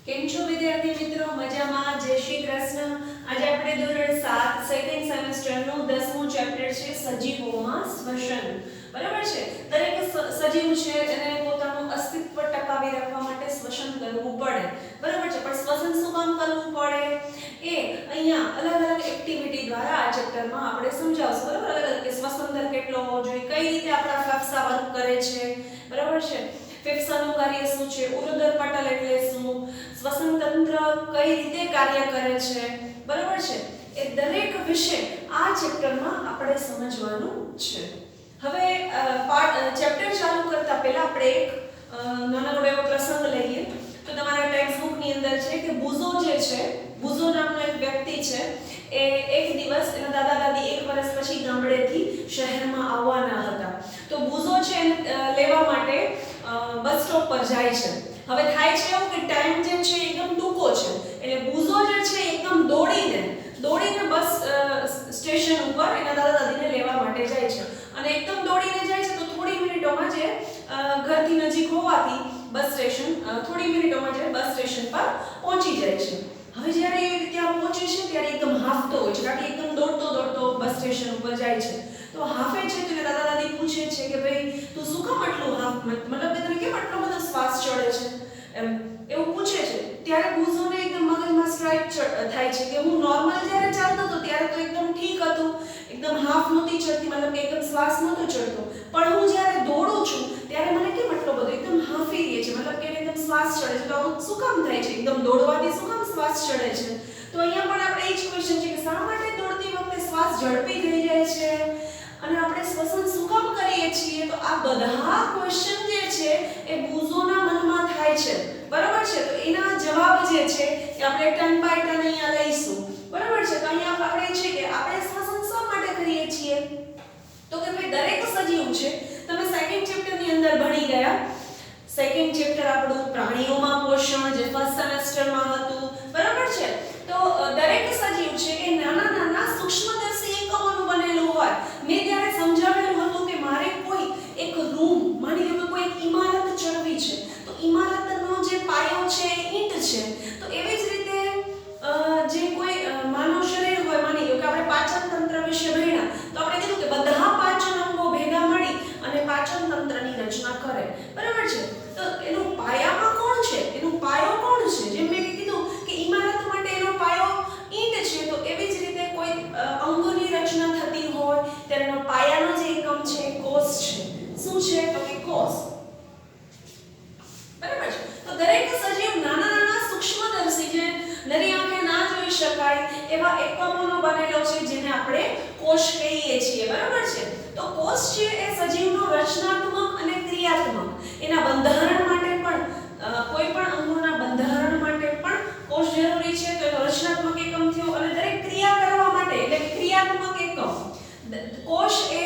કેમ છો વિદ્યાર્થી મિત્રો? મજામાં? જય શ્રી કૃષ્ણ. આજે આપણે ધોરણ 7 સેકન્ડ સેમેસ્ટરનું 10મું ચેપ્ટર છે સજીવોમાં શ્વસન. બરાબર છે? દરેક સજીવ છે એને પોતાનું અસ્તિત્વ ટકાવી રાખવા માટે શ્વસન કરવું પડે. બરાબર છે? પણ શ્વસન શું કામ કરવું પડે એ અહીંયા અલગ અલગ એક્ટિવિટી દ્વારા આ ચેપ્ટરમાં આપણે સમજાવશું. બરાબર? કે શ્વસન દર કેટલો હોવો જોઈએ, કઈ રીતે આપણા ફેફસા વર્ક કરે છે. બરાબર છે? ફેફસાનું કાર્ય શું છે, ઉદર પટલ એટલે શું, શ્વસન તંત્ર કઈ રીતે કાર્ય કરે છે. બરાબર છે? એ દરેક વિશે આ ચેપ્ટરમાં આપણે સમજવાનું છે. હવે ચેપ્ટર ચાલુ કરતા પહેલા આપણે એક નાનકડો એવો પ્રસંગ લઈએ. તો તમારા ટેક્સ્ટ બુકની અંદર છે કે બુઝો જે છે, બુઝો નામનો એક વ્યક્તિ છે, એ એક દિવસ એના દાદા દાદી 1 વર્ષ પછી ગામડેથી શહેરમાં આવવાના હતા. તો બુઝો છે લેવા માટે બસ સ્ટોપ પર જાય છે. હવે થાય છે એવું કે ટાઈમ જે છે એકદમ ટૂંકો છે, એટલે બુઝો જે છે એકદમ દોડીને બસ સ્ટેશન ઉપર એના દાદા દાદીને લેવા માટે જાય છે. અને એકદમ દોડીને જાય છે તો થોડી મિનિટોમાં જે ઘરથી નજીક હોવાથી બસ સ્ટેશન થોડી મિનિટોમાં જે બસ સ્ટેશન પર પહોંચી જાય છે. હવે જ્યારે એ ત્યાં પહોંચે છે ત્યારે એકદમ હાંફતો હોય છે, કારણ કે એકદમ દોડતો બસ સ્ટેશન ઉપર જાય છે. તો હાંફે છે તો દાદા દાદી પૂછે છે કે ભાઈ તું શું કામ આટલું મતલબ કે તને કેમ આટલો બધો શ્વાસ ચડે છે, એવું પૂછે છે. ત્યારે બુઝોને એકદમ મગજમાં સ્ટ્રાઇક થાય છે કે હું નોર્મલ જ્યારે ચાલતો હતો ત્યારે તો એકદમ ઠીક હતું, એકદમ હાફ નહોતી ચડતી, મતલબ કે એકદમ શ્વાસ નહોતો ચડતો, પણ હું જ્યારે દોડું છું ત્યારે મને કેમ આટલો બધો એકદમ હાંફી રહી છે, મતલબ કે એકદમ શ્વાસ ચડે છે. તો આવું શું કામ થાય છે, એકદમ દોડવાથી શું કામ શ્વાસ ચડે છે? તો અહીંયા પણ આપણે એ જ ક્વેશ્ચન છે કે શા માટે દોડતી વખતે શ્વાસ ઝડપી થઈ જાય છે અને આપણે શ્વસન શું કામ કરીએ છીએ? તો આ બધા ક્વેશ્ચન જે છે એ બુઝોના મનમાં થાય છે. બરાબર છે? તો એના જવાબ જે છે એ આપણે ટર્ન બાય ટર્ન અહીંયા લઈશું. બરાબર છે? તો અહીંયા આપણે છે કે આપણે શ્વસન શા માટે કરીએ છીએ? તો કે ભાઈ દરેક સજીવ છે, તમે સેકન્ડ ચેપ્ટરની અંદર ભણી ગયા. સેકન્ડ ચેપ્ટર આપણું પ્રાણીઓમાં પોષણ જે ફર્સ્ટ સેમેસ્ટરમાં હતું. બરાબર છે? તો દરેક સજીવ છે એ નાના સૂક્ષ્મદર્શી એકમોનું બનેલું હોય. મેં ત્યારે સમજાવેલું હતું કે મારે કોઈ એક રૂમ, માની લો કોઈ એક ઇમારત ચડવી છે, તો ઇમારતનો જે પાયો છે એ ઈંટ છે. તો એવી જ રીતે જે કોઈ માનવ શરીર હોય, માની લો કે આપણે પાચન તંત્ર વિશે ભણ્યા, તો આપણે કીધું કે બધા પાચન અંગો ભેગા મળી અને પાચન તંત્રની રચના કરે. બરાબર છે? તો એનું પાયામાં કોણ છે, એનું પાયો કોણ છે? જેમ મેં કીધું કે ઇમારત માટે એનો પાયો ઈંટ છે, તો એવી જ રીતે કોઈ અંગોની રચના થતી હોય ત્યારે એનો પાયાનો જે એકમ છે એ કોષ છે. શું છે? તો કે કોષ. બરાબર છે? તો દરેક સજીવ નાના સૂક્ષ્મદર્શી જે નરી આંખે ના જોઈ શકાય એવા એકમોનો બનેલો છે, જેને આપણે કોષ કહીએ છીએ. બરાબર છે? તો કોષ છે એ સજીવનો રચનાત્મક અને ક્રિયાત્મક, એના બંધારણ માટે પણ કોઈ પણ અંગોના બંધારણ માટે પણ કોષ જરૂરી છે. તો એનો રચનાત્મક એકમ થયો, અને દરેક ક્રિયા કરવા માટે એટલે ક્રિયાત્મક એકમ. કોષ એ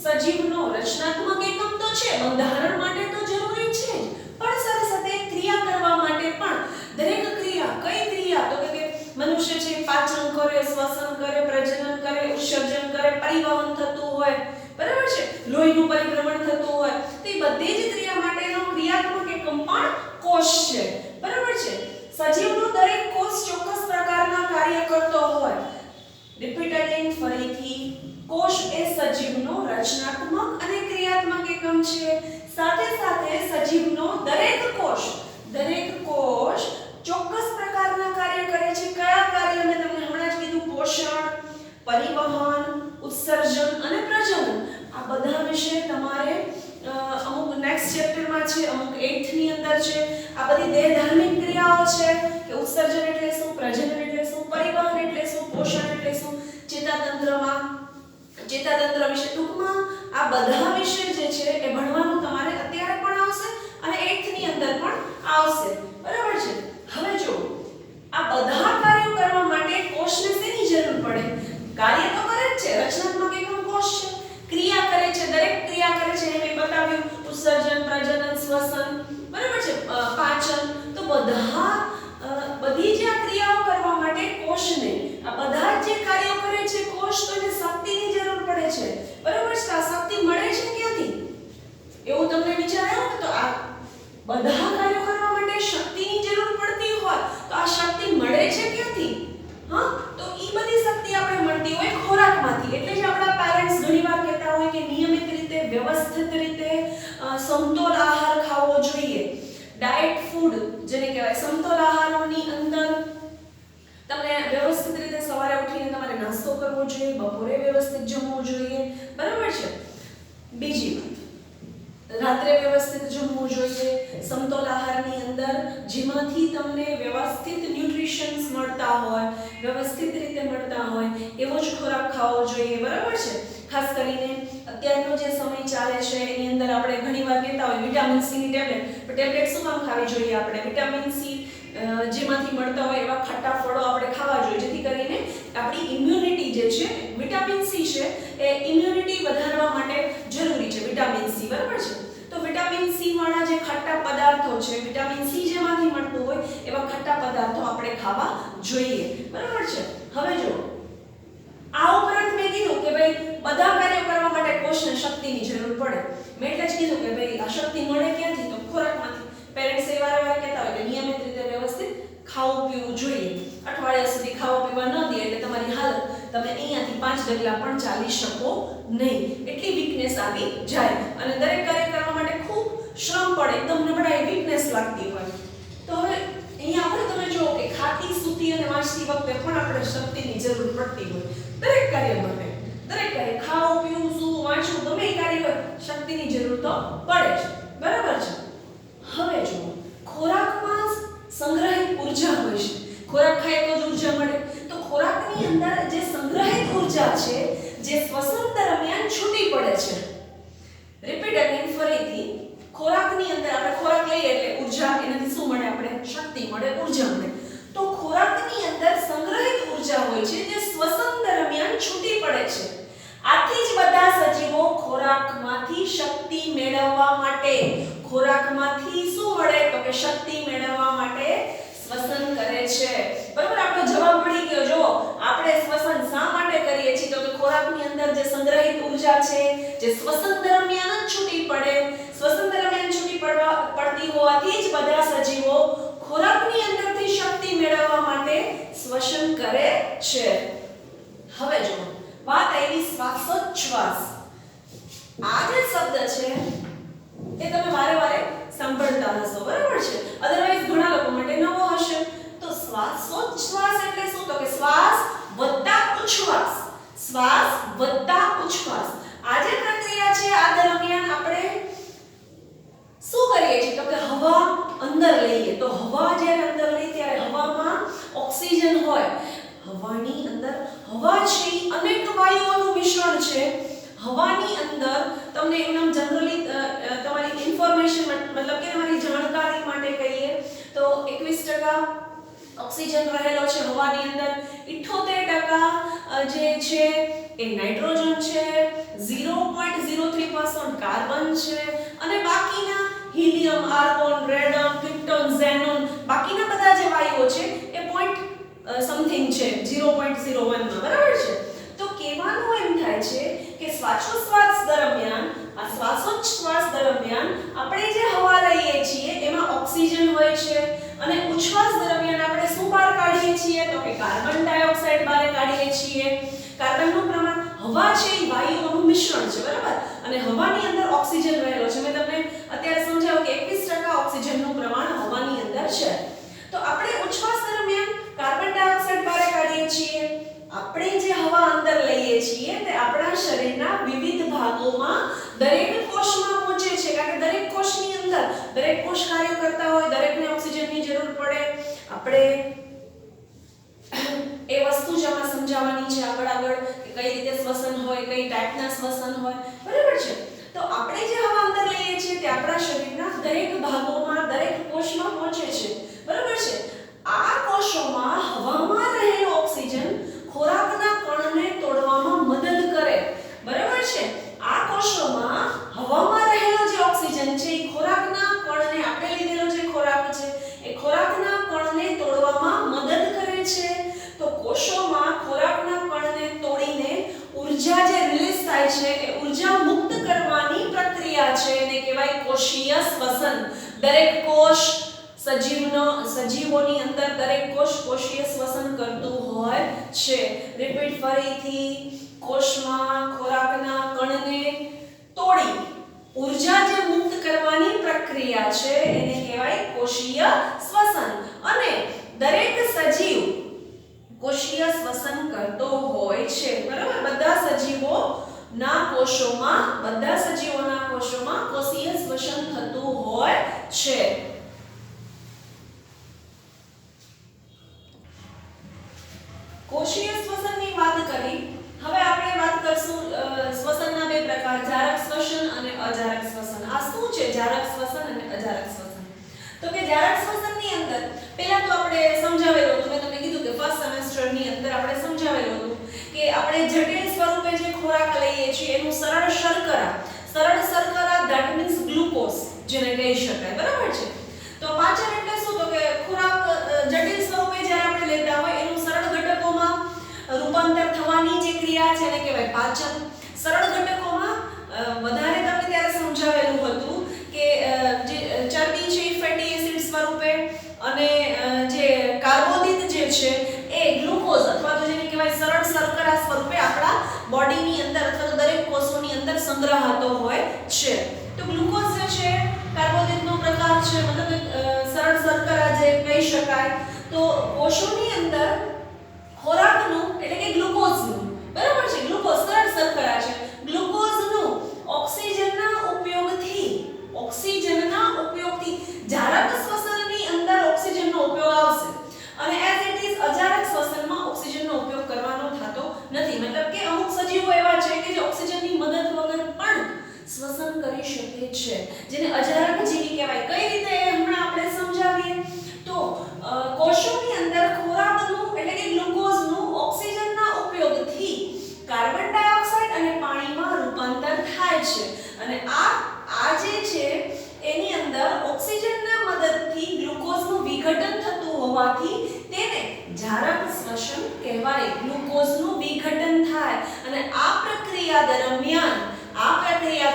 સજીવનો રચનાત્મક એકમ તો છે, બંધારણ માટે તો જરૂરી છે, પણ સાથે સાથે ક્રિયા કરવા માટે પણ દરેક ક્રિયા, કઈ ક્રિયા? તો કે મનુષ્ય છે પાચન કરે, શ્વસન કરે, પ્રજનન કરે, ઉત્સર્જન કરે, પરિવહન થતું હોય. બરાબર છે? લોહીનું પરિભ્રમણ થતું હોય, તો એ બધી જ ક્રિયા માટેનો ક્રિયાત્મક એકમ પણ કોષ છે. બરાબર છે? સજીવનો દરેક કોષ ચોક્કસ પ્રકારના કાર્ય કરતો હોય. રિપીટ અગેન, ફરીથી, કોષ એ સજીવનો રચનાત્મક અને ક્રિયાત્મક એકમ છે. સાથે સાથે સજીવનો દરેક કોષ ચોક્કસ પ્રકારના કાર્ય કરે છે. કયા કાર્ય? મેં તમને હમણાં જ કીધું, પોષણ, પરિવહન, ઉત્સર્જન અને પ્રજનન. આ બધા વિશે તમારે અમુક નેક્સ્ટ ચેપ્ટરમાં છે, અમુક 8th ની અંદર છે. આ બધી દેહધાર્મિક ક્રિયાઓ છે કે ઉત્સર્જન એટલે શું, પ્રજનન એટલે શું, પરિવહન એટલે શું, પોષણ એટલે શું, ચેતાતંત્ર વિશે ટૂંકમાં આ બધા વિશે જે છે એ ભણવાનું તમારે અત્યારે પણ આવશે અને 8th ની અંદર પણ આવશે. બરાબર છે? હવે જો આ બધા કાર્યો કરવા માટે કોષને શેની જરૂર પડે? કાર્ય તો કરે જ છે, રચનાત્મક એકમ કોષ છે. ક્રિયા કરે છે, દરેક ક્રિયા કરે છે, મેં બતાવ્યું, ઉત્સર્જન, પ્રજનન, શ્વસન. બરાબર છે? પાચન. તો બધી જ આ ક્રિયાઓ કરવા માટે કોષને, આ બધા જે કાર્યો કરે છે કોષ, તો એને શક્તિની જરૂર પડે છે. બરાબર છે? આ શક્તિ મળે છે ક્યાંથી? એવું તમને વિચાર આવ્યો? તો આ બધા કાર્યો કરવા માટે શક્તિની જરૂર પડતી હોય ડાયટ ફૂડ જેને કહેવાય સમતોલ આહારોની અંદર તમને વ્યવસ્થિત રીતે સવારે ઉઠીને તમારે નાસ્તો કરવો જોઈએ, બપોરે વ્યવસ્થિત જમવું જોઈએ, બરાબર છે. બીજી વાત, રાત્રે વ્યવસ્થિત જમવું જોઈએ. સમતોલ આહારની અંદર જેમાંથી તમને વ્યવસ્થિત ન્યુટ્રિશન્સ મળતા હોય, વ્યવસ્થિત રીતે મળતા હોય એવો જ ખોરાક ખાવો જોઈએ, બરાબર છે. ખાસ કરીને અત્યારનો જે સમય ચાલે છે એની અંદર આપણે ઘણીવાર કહેતા હોય વિટામિન સી ની ટેબ્લેટ શું કામ ખાવી જોઈએ? આપણે વિટામિન સી જેમાંથી મળતા હોય એવા ખાટા ફળો આપણે ખાવા જોઈએ, જેથી કરીને આપણી ઇમ્યુનિટી જે છે, વિટામિન સી છે એ ઇમ્યુનિટી વધારવા માટે જરૂરી છે વિટામિન સી, બરાબર છે. તો વિટામિન સી વાળા જે ખાટા પદાર્થો છે, વિટામિન સી જેમાંથી મળતું હોય એવા ખાટા પદાર્થો આપણે ખાવા જોઈએ, બરાબર છે. હવે જો આ ઉપરાંત મેં કીધું કે ભાઈ બધા કાર્યો કરવા માટે કોષને શક્તિની જરૂર પડે. મેં એટલે જ કીધું કે ભાઈ આ શક્તિ મળે ક્યાંથી? તો ખોરાકમાંથી. પેરેન્ટ્સ એ વારંવાર કહેતા હોય કે નિયમિત રીતે વ્યવસ્થિત ખાવું પીવું જોઈએ. અઠવાડિયા સુધી ખાવા પીવા ન દે એટલે તમારી હાલત, તમે અહીંયાથી 5 ડગલા પણ ચાલી શકો નહીં, એટલી વીકનેસ આવી જાય. અને દરેક કાર્ય કરવા માટે ખૂબ શ્રમ પડે, એકદમ નબળાઈ વીકનેસ લાગતી હોય. તો હવે અહીંયા આપણે તમે જુઓ કે ખાતી સૂતી અને વાંચતી વખતે પણ આપણે શક્તિની જરૂર પડતી હોય દરેક કાર્ય માટે. દરેક કાર્ય, ખાવું પીવું સૂવું વાંચવું ગમે એ કાર્ય હોય, શક્તિની જરૂર તો પડે જ, બરાબર છે. હવે જુઓ, ખોરાકમાં સંગ્રહિત ઉર્જા હોય છે. ખોરાક ખાય તો જ ઉર્જા મળે. તો ખોરાકની અંદર જે સંગ્રહિત ઉર્જા છે જે શ્વસન દરમિયાન છૂટી પડે છે. રિપીટ અગેન, ફરીથી. ખોરાકની અંદર આપણે ખોરાક લઈએ એટલે ઉર્જા, એનાથી શું મળે? આપણે શક્તિ મળે, ઉર્જા મળે. તો ખોરાકની અંદર સંગ્રહિત ઉર્જા હોય છે જે શ્વસન દરમિયાન છૂટી પડે છે. આથી જ બધા સજીવો ખોરાકમાંથી શક્તિ મેળવવા માટે, ખોરાકમાંથી શું મળે? તો કે શક્તિ મેળવવા માટે શ્વસન કરે છે, બરાબર. આપણો જવાબ મળી ગયો. જો આપણે શ્વસન શા માટે કરીએ છીએ? તો કે ખોરાકની અંદર જે સંગ્રહિત ઉર્જા છે જે શ્વસન દરમિયાન જ છૂટી પડે, શ્વસન દરમિયાન છૂટી પડતી હોવાથી જ બધા સજીવો ખોરાકની અંદરથી શક્તિ મેળવવા માટે શ્વસન કરે છે. હવે જો વાત આવી શ્વાસોચ્છ્વાસ. આ જે શબ્દ છે એ તમે વારે વારે સાંભળતા હશો, બરાબર છે. અધરવાઇઝ ઘણા લોકો માટે નવો હશે. તો શ્વાસોચ્છ્વાસ એટલે શું? તો કે શ્વાસ વત્તા ઉચ્છ્વાસ, શ્વાસ વત્તા ઉચ્છ્વાસ. આ જે પ્રક્રિયા છે આ દરમિયાન આપણે શું કરીએ છીએ? તો કે હવા અંદર લઈએ. તો હવા જ્યારે અંદર લઈએ ત્યારે હવામાં ઓક્સિજન હોય. હવાની અંદર હવા છે અનેક વાયુઓનું મિશ્રણ છે. હવાની અંદર તમને એકદમ જનરલી તમારી ઇન્ફોર્મેશન મતલબ કે તમારી જાણકારી માટે કહીએ તો 21% ઓક્સિજન રહેલો છે હવાની અંદર, 78% જે છે એ નાઇટ્રોજન છે, 0.03% કાર્બન છે અને બાકીના હિલિયમ, આર્ગોન, રેડન, ક્રિપ્ટોન, ઝેનોન, બાકીના બધા જે વાયુઓ છે એ પોઈન્ટ સમથિંગ છે 0.01 માં, બરાબર છે. તો કહેવાનું એમ થાય છે કે શ્વાસોચ્છ્વાસ દરમિયાન, આ શ્વાસોચ્છ્વાસ દરમિયાન આપણે જે હવા લઈએ છીએ એમાં ઓક્સિજન હોય છે અને ઉચ્છ્વાસ દરમિયાન આપણે શું બહાર કાઢીએ છીએ? તો કે કાર્બન ડાયોક્સાઇડ બહાર કાઢીએ છીએ. કાર્બનનું પ્રમાણ, હવા છે એ વાયુઓનું મિશ્રણ છે, બરાબર, અને હવાની અંદર ઓક્સિજન રહેલો છે. મેં તમને અત્યારે સમજાવ્યું કે 21% ઓક્સિજનનું પ્રમાણ હવાની અંદર છે. તો આપણે ઉચ્છ્વાસ દરમિયાન કાર્બન ડાયોક્સાઇડ બહાર કાઢીએ છીએ. આપણે જે હવા અંદર લઈએ છીએ તે આપણા શરીરના વિવિધ ભાગોમાં દરેક કોષમાં પહોંચે છે, કારણ કે દરેક કોષની અંદર દરેક કોષ કાર્ય કરતા હોય, દરેકને ઓક્સિજનની જરૂર પડે. આપણે એ વસ્તુ જ આમાં સમજાવવાની છે આગળ કે કઈ રીતે શ્વસન હોય, કઈ ટાઈપના શ્વસન હોય, બરાબર છે. તો આપણે જે હવા અંદર લઈએ છીએ તે આપણા શરીરના દરેક ભાગોમાં, દરેક કોષમાં પહોંચે છે, બરાબર છે. આ કોષોમાં હવામાં રહેલો ઓક્સિજન ખોરાકના કણને તોડવામાં મદદ કરે, બરાબર છે. આ કોષોમાં હવામાં રહેલો જે ઓક્સિજન છે એ ખોરાકના કણને, આપણે લીધેલો જે ખોરાક છે એ ખોરાકના કણને તોડવામાં મદદ કરે છે. તો કોષોમાં ખોરાકના કણને તોડીને ઊર્જા જે રિલીઝ થાય છે એ ઊર્જા મુક્ત કરવાની પ્રક્રિયા છે એને કહેવાય કોષીય શ્વસન. દરેક કોષ સજીવોની અંદર દરેક કોષ કોષીય શ્વસન કરતું હોય છે. રિપીટ ફરીથી, કોષમાં ખોરાકના કણને તોડી ઊર્જા જે મુક્ત કરવાની પ્રક્રિયા છે એને કહેવાય છે, બરાબર? બધા સજીવોના કોષોમાં કોષીય શ્વસન થતું હોય છે. કોષીય શ્વસનની વાત કરી. હવે આપણે વાત કરશું શ્વસનના બે પ્રકાર, જારક શ્વસન અને અજારક શ્વસન. આ શું છે જારક શ્વસન અને અજારક શ્વસન? તો કે જારક શ્વસનની અંદર પહેલા તો આપણે સમજાવેલું હતું, મેં તમને કીધું કે ફર્સ્ટ સેમેસ્ટરની અંદર આપણે સમજાવેલું હતું કે આપણે જટિલ સ્વરૂપે જે ખોરાક લઈએ છીએ એનું સરળ શર્કરા ધેટ મીન્સ ગ્લુકોઝ જેને કહી શકાય, બરાબર છે? તો પાચન એટલે શું? તો કે ખોરાક જટિલ સ્વરૂપે જ્યારે આપણે લેતા હોય એનું સરળ ઘટકોમાં રૂપાંતર થવાની જે ક્રિયા છે એને કહેવાય પાચન. સરળ ઘટકોમાં વધારે તમને ત્યારે સમજાવેલું હતું કે જે ચરબી છે એ ફેટી એસિડ સ્વરૂપે અને જે કાર્બોદિત જે છે એ ગ્લુકોઝ અથવા તો જેને કહેવાય સરળ શર્કરા સ્વરૂપે આપણા બોડીની અંદર અથવા તો દરેક કોષોની અંદર સંગ્રહાતો હોય છે. તો ગ્લુકોઝ જે છે કાર્બોદિતનો પ્રકાર છે, મતલબ સરળ શર્કરા જે કહી શકાય. તો કોષોની અંદર ખોરાકનું એટલે કે ગ્લુકોઝનું, બરાબર છે, ગ્લુકોઝ સરળ શર્કરા છે, ગ્લુકોઝનું ઓક્સિજનના ઉપયોગથી જારક શ્વસનની અંદર ઓક્સિજનનો ઉપયોગ આવશે અને એઝ ઇટ ઇઝ અજારક શ્વસનમાં ઓક્સિજનનો ઉપયોગ કરવાનો થતો નથી. મતલબ કે અમુક સજીવો એવા છે કે જે ઓક્સિજનની મદદ વગર પણ શ્વસન કરી શકે છે, જેને અજારક જીવી કહેવાય. કઈ રીતે હમણાં આપણે સમજાવીએ તો કોષોની અંદર ખોરાકનું એટલે કે ગ્લુકોઝનું ઓક્સિજનના ઉપયોગથી કાર્બન ડાયોક્સાઇડ અને પાણીમાં રૂપાંતર થાય છે અને આ જે છે એની અંદર ઓક્સિજનના મદદથી ગ્લુકોઝનું વિઘટન થતું હોવાથી તેને જારક શ્વસન કહેવાય. ગ્લુકોઝનું વિઘટન થાય અને આ પ્રક્રિયા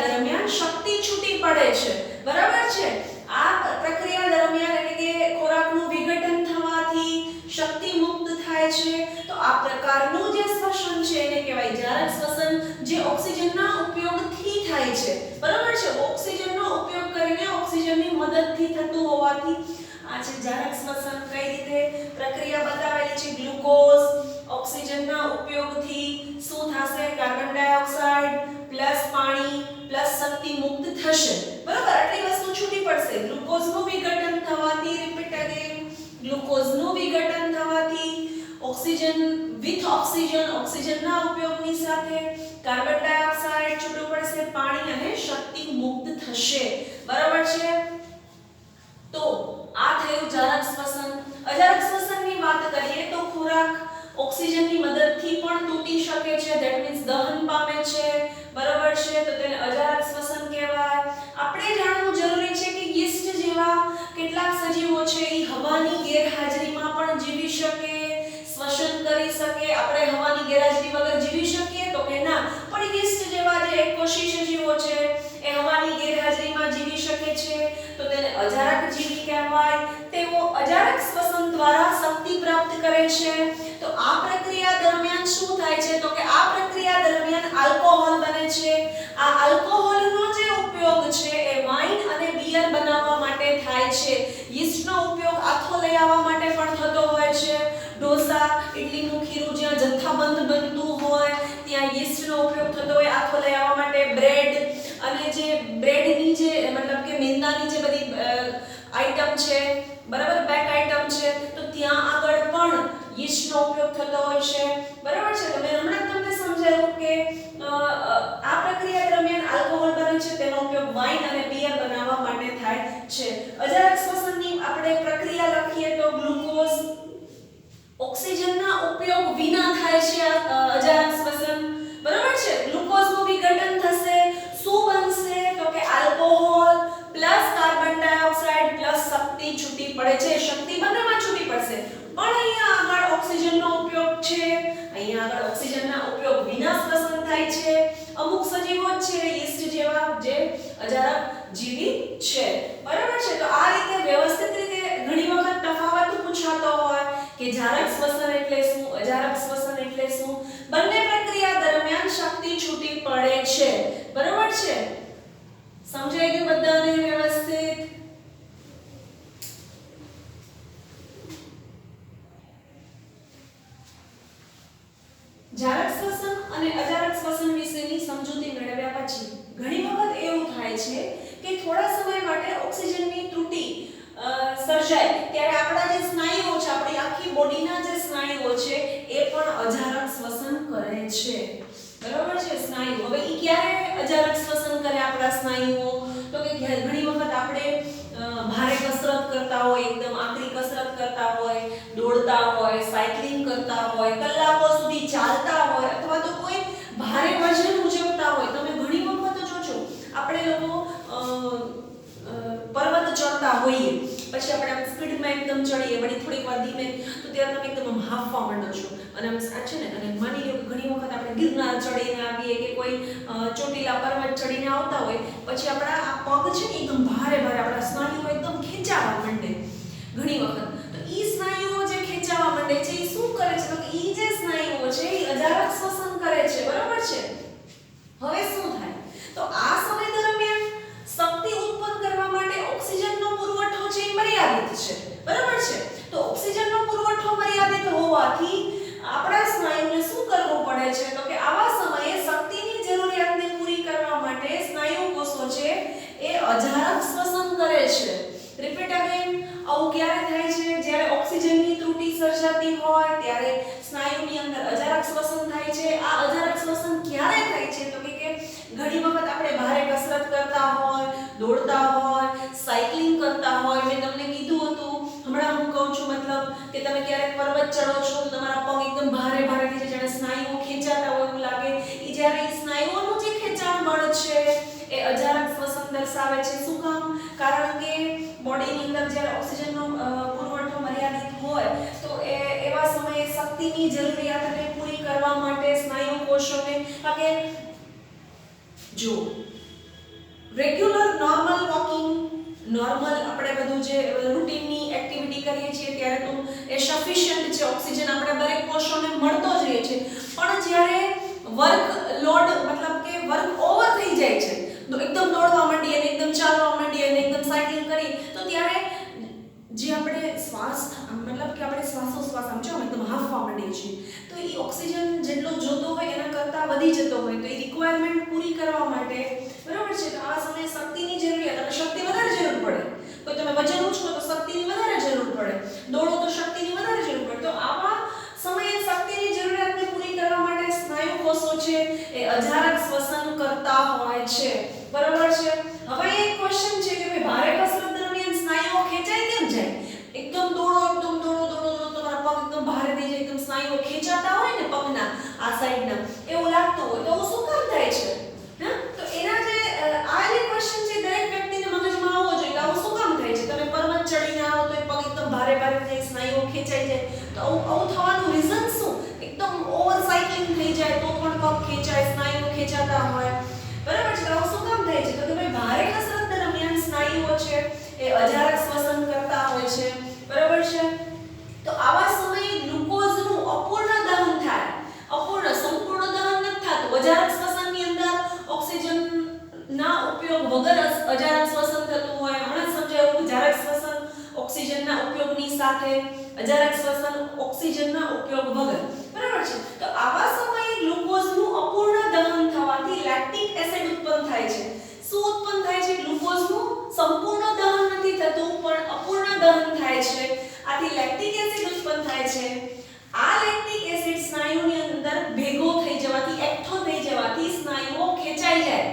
દરમિયાન શક્તિ છૂટી પડે છે, બરાબર છે? આ પ્રક્રિયા દરમિયાન એટલે કે ખોરાકનું વિઘટન થવાથી શક્તિ મુક્ત થાય છે. તો આ પ્રકારનું જે શ્વસન છે એને કહેવાય જારક શ્વસન, જે ઓક્સિજનના ઉપયોગથી થાય છે, બરાબર છે? ઓક્સિજનનો ઉપયોગ કરીને ઓક્સિજનની મદદથી થતું હોવાથી આ છે જારક શ્વસન. કઈ રીતે પ્રક્રિયા બતાવેલી છે? ગ્લુકોઝ ઓક્સિજનના ઉપયોગથી શું થશે? કાર્બન ડાયોક્સાઇડ પ્લસ પાણી પ્લસ શક્તિ મુક્ત થશે, બરાબર? આટલી વસ્તુ છૂટી પડશે. ગ્લુકોઝનું વિઘટન થવાથી, રિપીટ અગેન, ગ્લુકોઝનું વિઘટન થવાથી ઓક્સિજનના ઉપયોગની સાથે કાર્બન ડાયોક્સાઇડ છૂટું પડશે, પાણી અને શક્તિ મુક્ત થશે, બરાબર છે? તો આ થયું જારક શ્વસન. અજારક શ્વસનની વાત કરીએ તો ખોરાક ઓક્સિજનની મદદથી પણ તૂટી શકે છે, ધેટ મીન્સ દહન પામે છે, બરાબર છે? તો તેને અજારક શ્વસન કહેવાય. આપણે જાણવું જરૂરી છે કે યીસ્ટ જેવા કેટલાક સજીવો છે એ હવાની ગેરહાજરીમાં પણ જીવી શકે, શ્વસન કરી શકે. આપણે હવાની ગેરહાજરી વગર જીવી શકીએ? તો કે ના. પણ યીસ્ટ જેવા જે એકકોષી સજીવો છે એ હવાની ગેરહાજરીમાં જીવી શકે છે, તો તેને અજારક જીવી કહેવાય. તેઓ અજારક શ્વસન દ્વારા શક્તિ પ્રાપ્ત કરે છે. તો આ પ્રક્રિયા દરમિયાન શું થાય છે? તો કે આ પ્રક્રિયા દરમિયાન આલ્કોહોલ બને છે. આ આલ્કોહોલનો જે ઉપયોગ છે એ વાઇન અને બિયર બનાવવા માટે થાય છે. યીસ્ટનો ઉપયોગ આથો લઈ આવવા માટે પણ થતો હોય છે. ઢોસા, ઇડલીનું ખીરું જ્યાં જથ્થાબંધ બનતું હોય ત્યાં યીસ્ટનો ઉપયોગ થતો હોય આથો લઈ આવવા માટે. બ્રેડ અને જે બ્રેડની જે મતલબ કે મેંદાની જે બધી આઈટમ છે, બરાબર, બેક આઈટમ છે, તો ત્યાં આગળ પણ યીસ્ટનો ઉપયોગ થતો હોય છે, બરાબર છે? તો મેં હમણાં તમને સમજાવ્યું કે આ પ્રક્રિયા દરમિયાન આલ્કોહોલ બને છે, તેનો ઉપયોગ વાઇન અને બિયર બનાવવા માટે થાય છે. અજારક શ્વસનની આપણે પ્રક્રિયા લખીએ તો ગ્લુકોઝ ઓક્સિજનના ઉપયોગ વિના થાય છે અજારક શ્વસન, બરાબર છે? ગ્લુકોઝનું વિઘટન થશે, શું બનશે? તો કે alcohol plus carbon dioxide plus શક્તિ છૂટી પડે છે. શક્તિ બંનેમાં છૂટી પડશે, પણ અહીંયા આગળ ઓક્સિજનનો ઉપયોગ છે, અહીંયા આગળ ઓક્સિજનના ઉપયોગ વિના શ્વસન થાય છે. અમુક સજીવો છે યીસ્ટ જેવા જે અજારક જીવી છે, બરાબર છે? તો આ રીતે વ્યવસ્થિત રીતે ઘણી વખત તફાવત પૂછાતો હોય કે જારક શ્વસન એટલે શું, અજારક શ્વસન એટલે શું. બંને પ્રક્રિયા દરમિયાન શક્તિ છૂટી પડે છે, બરાબર છે? સમજાઈ ગયું બધાને વ્યવસ્થિત? જારક શ્વસન અને અજારક શ્વસન વિશેની સમજૂતી મેળવ્યા પછી ઘણી વખત એવું થાય છે કે થોડા સમય માટે ઓક્સિજનની ત્રુટી સર્જાય ત્યારે આપણા જે સ્નાયુઓ છે, આપણી આખી બોડીના જે સ્નાયુઓ છે એ પણ અજારક શ્વસન કરે છે. બરાબર છે. સ્નાયુ હવે ઈ ક્યારે અજારક શ્વસન કરે આપણા સ્નાયુઓ? તો કે ઘણી વખત આપણે ભારે કસરત કરતા હોય, એકદમ આકરી કસરત કરતા હોય, દોડતા હોય, સાયકલિંગ કરતા હોય, કલાકો સુધી ચાલતા હોય અથવા તો કોઈ ભારે વજન ઉચકતા હોય. તમે ઘણી વખત જોજો આપણે લોકો પર્વત ચડતા હોઈએ પછી આપણે આમ સ્પીડમાં એકદમ ચડીએ, વળી થોડીક વાર ધીમે, તો ત્યારે તમે એકદમ આમ હાંફવા માંડો છો અને આમ આ છે ને, અને માની લો કે ઘણી વખત આપણે ગિરનાર ચડીને આવીએ કે કોઈ ચોટીલા પર્વત ચડીને આવતા હોય પછી આપણા આ પગ છે ને એકદમ ભારે ભારે આપણા સ્નાયુઓ એકદમ ખેંચાવા માંડે ઘણી વખત. તો ઈ સ્નાયુઓ જે ખેંચાવા માંડે છે એ શું કરે છે? તો કે ઈ જે સ્નાયુઓ છે એ અજારક શ્વસન કરે છે. બરાબર છે. હવે શું થાય? તો આ સમય દરમિયાન શક્તિ ઉત્પન્ન કરવા માટે ઓક્સિજનનો પુરવઠો છે એ મર્યાદિત છે. બરાબર છે. તો ઓક્સિજનનો પુરવઠો મર્યાદિત હોવાથી આપણા સ્નાયુને શું કરવું પડે છે? તો કે આવા સમયે શક્તિની જરૂરિયાતને પૂરી કરવા માટે સ્નાયુ કોષો છે એ અજારક શ્વસન કરે છે. Repeat again. આવું ક્યારે થાય છે? જ્યારે ઓક્સિજનની ત્રુટી સર્જાતી હોય ત્યારે સ્નાયુની અંદર અજારક શ્વસન થાય છે. આ અજારક શ્વસન ક્યારે થાય છે? તો કે ઘણી વખત આપણે ભારે કસરત કરતા હોય, દોડતા હોય, સાયકલિંગ કરતા હોય. મેં તમને કીધું હતું હમણાં, હું કહું છું મતલબ કે તમે ક્યારેક પર્વત ચડો છો તો તમારા પગ એકદમ ભારે ભારે થઈ જાય, જાણે સ્નાયુઓ ખેંચાતા હોય એવું લાગે. ઈ જ્યારે ઈ સ્નાયુઓનું જે ખેંચાણ બળ છે એ અજારક શ્વસન દર્શાવે છે. શું કામ? કારણ કે બોડીની અંદર જ્યારે ઓક્સિજનનો પુરવઠો મર્યાદિત હોય તો એવા સમયે શક્તિની જરૂરિયાતને પૂરી કરવા માટે સ્નાયુ કોષોને, કે જો રેગ્યુલર નોર્મલ વોકિંગ, નોર્મલ આપણે બધું જે રૂટીનની એક્ટિવિટી કરીએ છીએ ત્યારે તો એ સફિશિયન્ટ છે, ઓક્સિજન આપણે દરેક કોષોને મળતો જ રહે છે. પણ જ્યારે વર્ક લોડ મતલબ કે વર્ક ઓવર થઈ જાય છે, તો એકદમ દોડવા માંડીએ અને એકદમ ચાલવા માંડીએ અને એકદમ સાયકલિંગ કરીએ તો ત્યારે જે આપણે શ્વાસ મતલબ કે આપણે શ્વાસોશ્વાસ આમ જો એકદમ હાંફવા માંડીએ છીએ તો એ ઓક્સિજન જેટલો જોતો હોય એના કરતાં વધી જતો હોય. તો એ રિક્વાયરમેન્ટ પૂરી કરવા માટે, બરાબર છે, તો આ સમયે શક્તિની જરૂરિયાત, અને શક્તિ વધારે જરૂર પડે. કોઈ તમે વજન ઉચકો તો શક્તિની વધારે જરૂર પડે, દોડો તો શક્તિની વધારે જરૂર પડે. તો આવા સમયે શક્તિની જરૂરિયાતને પૂરી કરવા માટે સ્નાયુ કોષો છે એ અજારક શ્વસન કરતા હોય છે. બરાબર છે. હવે એક ક્વેશ્ચન છે કે ભાઈ ભારે કસરત દરમિયાન સ્નાયુઓ ખેંચાય કેમ જાય? એકદમ દોડો, એકદમ દોડો દોડો દોડો, તમારા પગ એકદમ ભારે થઈ જાય, એકદમ સ્નાયુઓ ખેંચાતા હોય ને પગના આ સાઈડના, એવું લાગતું હોય તો શું કામ થાય છે? તો એના જે આ જે ક્વેશ્ચન છે દરેક વ્યક્તિને મગજમાં આવવો જોઈએ કે આવું શું કામ થાય છે? તમે પર્વત ચડીને આવો તો એ પગ એકદમ ભારે ભારે થઈ, સ્નાયુઓ ખેંચાઈ જાય, તો આવું થવાનું રીઝન શું? એકદમ ઓવર સાયકલિંગ થઈ જાય તો પણ પગ ખેંચાય, સ્નાયુઓ ખેંચાતા હોય. બરાબર છે. આવું શું કામ થાય છે? તો કે ભાઈ ભારે કસરત દરમિયાન સ્નાયુઓ છે એ અજારક શ્વસન કરતા હોય છે. બરાબર છે. તો આવા સમયે ગ્લુકોઝનું અપૂર્ણ દહન થાય. અપૂર્ણ, સંપૂર્ણ દહન નથી થતું. અજારક શ્વસનની અંદર ઓક્સિજનના ઉપયોગ વગર અજારક શ્વસન થતું હોય. હમણાં સમજાયું અજારક શ્વસન ઓક્સિજનના ઉપયોગની સાથે, અજારક શ્વસન ઓક્સિજનના ઉપયોગ વગર. બરાબર છે. તો આવા સમયે ગ્લુકોઝનું અપૂર્ણ દહન થવાથી લેક્ટિક એસિડ ઉત્પન્ન થાય છે. શું ઉત્પન્ન થાય છે? ગ્લુકોઝનું સંપૂર્ણ દહન નથી થતું પણ અપૂર્ણ દહન થાય છે. આથી લેક્ટિક એસિડ ઉત્પન્ન થાય છે. આ લેક્ટિક એસિડ સ્નાયુની અંદર ભેગો થઈ જવાથી, એકઠો થઈ જવાથી સ્નાયુઓ ખેંચાઈ જાય.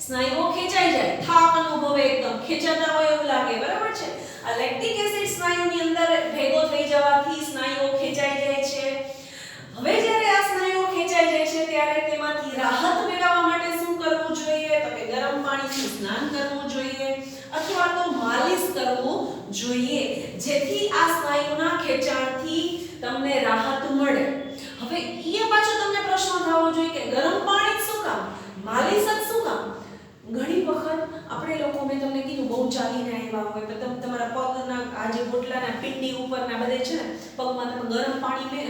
સ્નાયુઓ ખેંચાઈ જાય, થાક અનુભવે, એકદમ ખેંચાતા હોય એવું લાગે. બરાબર છે. આ લેક્ટિક એસિડ સ્નાયુની અંદર ભેગો થઈ જવાથી સ્નાયુઓ ખેંચાઈ જાય છે. હવે જ્યારે આ સ્નાયુઓ ખેંચાઈ જાય છે ત્યારે તેમાંથી રાહત મેળવવા માટે શું કરવું જોઈએ? તો કે ગરમ પાણીથી સ્નાન કરવું જોઈએ અથવા તો માલિશ કરવું જોઈએ, જેથી આ સ્નાયુના ખેંચાણથી તમને રાહત મળે. હવે એ પાછો તમને પ્રશ્ન થવો જોઈએ કે ગરમ પાણી શું કામ, માલિશ જ શું કામ? ઘણી વખત આપણે લોકો, મેં તમને કીધું, બહુ ચાલીને આવ્યા હોય તો તમે તમારા પગના આ જે બોટલાના પિંડી ઉપરના બધે છે ને પગમાં તમે ગરમ પાણી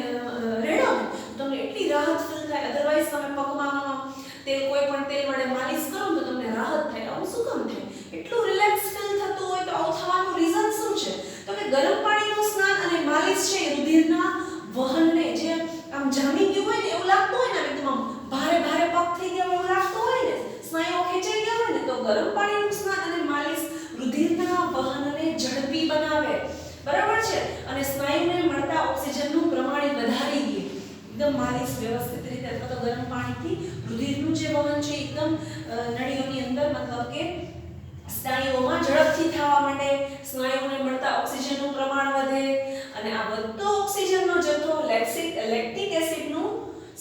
રેડો ને તમને એટલી રાહત ફીલ થાય. અધરવાઇઝ તમે પગમાં તેલ, કોઈ પણ તેલ વડે માલિશ કરો તો તમને રાહત થાય. આવું શું કામ થાય? એટલું રિલેક્સ ફીલ થતું હોય તો આવું થવાનું રીઝન શું છે? તો કે ગરમ પાણીનું સ્નાન અને માલિશ છે રુધિરના વહનને, જે આમ જામી ગયું હોય ને એવું લાગતું હોય ને એકદમ ભારે અને સ્નાયુને મળતા ઓક્સિજનનું પ્રમાણ વધારી દે, એકદમ માલિશ વ્યવસ્થિત રીતે અથવા તો ગરમ પાણીથી રુધિરનું જે વહન છે એકદમ નળીઓની અંદર મતલબ કે સ્નાયુઓમાં ઝડપથી થવા માટે, સ્નાયુઓને મળતા ઓક્સિજનનું પ્રમાણ વધે અને આ વધતો ઓક્સિજનનો જથ્થો લેક્ટિક એસિડનું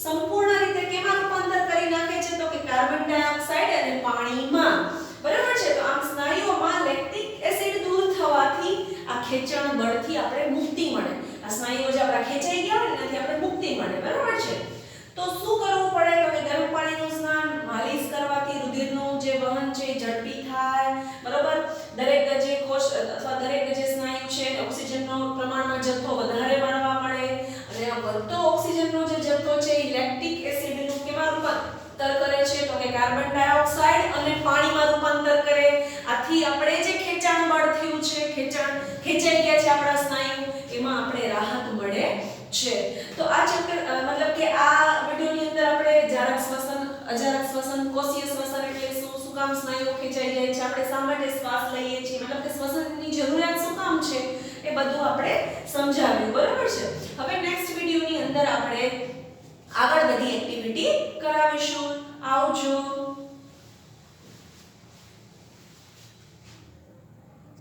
સંપૂર્ણ રીતે કેમાં રૂપાંતર કરી નાખે છે તો કે કાર્બન ડાયોક્સાઇડ અને પાણીમાં. બરાબર છે. તો આમ સ્નાયુઓમાં લેક્ટિક એસિડ દૂર થવાથી આ ખેંચાણ બળથી આપણે મુક્તિ મળે. આ સ્નાયુઓ જે આપણા ખેંચાઈ ગયા હોય એનાથી આપણે મુક્તિ મળે. બરાબર છે. તો શું કરવું પડે તો કે ગરમ પાણીનું સ્નાન, માલિશ કરવાથી રુધિરનું જે વહન છે ઝડપી થાય. બરાબર. દરેક જે કોષ અથવા દરેક જે સ્નાયુ છે ઓક્સિજનનો પ્રમાણમાં જથ્થો વધારે મળવા મળે અને આ વધતો ઓક્સિજનનો જે જથ્થો છે એ લેક્ટિક એસિડનું કેમાં રૂપાંતર કરે છે તો કે કાર્બન ડાયોક્સાઇડ અને પાણીમાં રૂપાંતર કરે. આથી આપણે જે ખેંચાણ બળ થયું છે, ખેંચાઈ ગયા છે આપણા સ્નાયુ, એમાં આપણે રાહત મળે છે. તો આ ચક્ર મતલબ કે આ વિડિયોની અંદર આપણે જારક શ્વસન, અજારક શ્વસન, કોષીય શ્વસન એટલે શું કામ સ્નાયુઓ ખેંચાઈ જાય છે, આપણે શા માટે શ્વાસ લઈએ છીએ, મતલબ કે શ્વસનની જરૂરિયાત શું કામ છે એ બધું આપણે સમજાવ્યું. બરાબર છે. હવે નેક્સ્ટ વિડિયોની અંદર આપણે આગળ વધીએ